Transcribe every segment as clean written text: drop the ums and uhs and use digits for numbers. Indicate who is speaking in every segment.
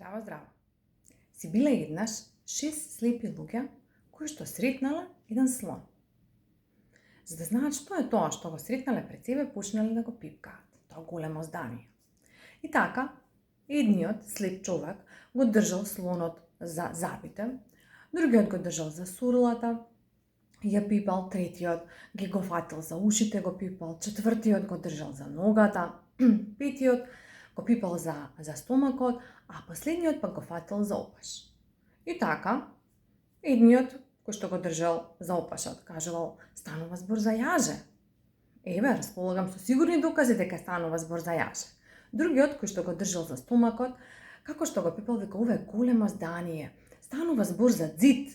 Speaker 1: Здраво, здраво. Си биле еднаш 6 слепи луѓе кои што сретнале еден слон. За да знаат што е тоа што го сретнале пред себе, почнале да го пипкаат. Тоа големо здание. И така, едниот слеп човек го држал слонот за забите, другиот го држал за сурлата, ја пипал, третиот ги го фатил за ушите, го пипал, четвртиот го држал за ногата, петиот го пипал за стомакот, а последниот пак го фатил за опаш. И така, едниот кој што го држал за опашот кажувал: станува збор за јаже. Еве, располагам со сигурни докази дека станува збор за јаже. Другиот кој што го држал за стомакот, како што го пипал, вика: ова е големо здание, станува збор за ѕид.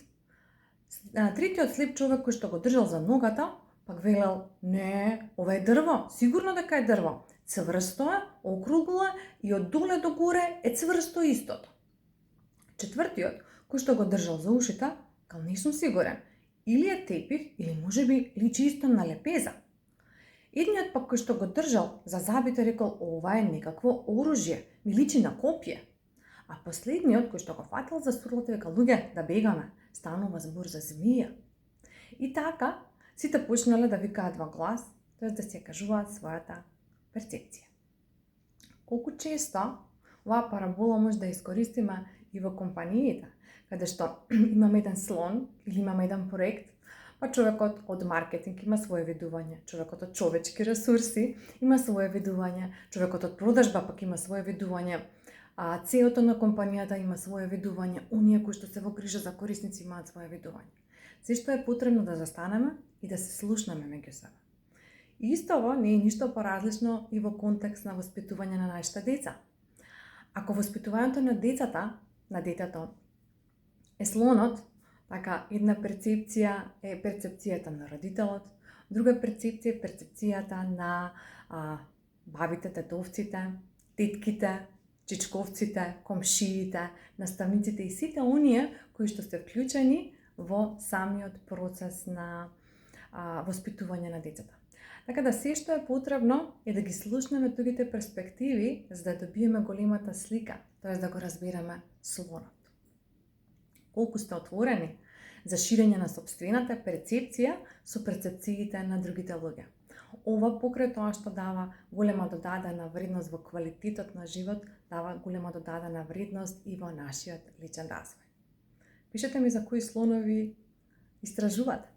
Speaker 1: Третиот слеп човек кој што го држал за ногата, пак велел: не, ова е дрво, сигурно дека е дрво. Цврсто е, округло е и од доле до горе е цврсто истото. Четвртиот кој што го држал за ушите, кал не сум сигурен, или е тепих, или можеби личи исто на лепеза. Едниот пак кој што го држал за забите рекол: ова е некакво оружје, ми личи на копје. А последниот кој што го фатил за сурлата века: луѓе, да бегаме, станува збор за змија. И така, сите почнале да викаат во глас, тоест да се кажуваат својата перцепција. Колку често оваа парабола може да искористиме и во компаниите, каде што имаме еден слон или имаме еден проект, па човекот од маркетинг има свое видување, човекот од човечки ресурси има свое видување, човекот од продажба пак има свое видување, а CEO-то на компанијата има свое видување, оние кои што се во грижа за корисници имаат свое видување. Се што е потребно да застанеме и да се слушнеме меѓу себе. И истово не е ништо поразлично и во контекст на воспитување на нашите деца. Ако воспитувањето на детето е слонот, така една перцепција е перцепцијата на родителот, друга перцепција е перцепцијата на бабите, тетовците, тетките, чичковците, комшиите, наставниците и сите оние кои што се вклучени во самиот процес на воспитување на децата. Така да се што е потребно е да ги слушнеме другите перспективи, за да добиеме големата слика, т.е. да го разбереме слонот. Колку сте отворени за ширење на сопствената перцепција со перцепциите на другите луѓе. Ова покрај тоа што дава голема додадена вредност во квалитетот на живот, дава голема додадена вредност и во нашиот личен развој. Пишете ми за кои слонови истражувате.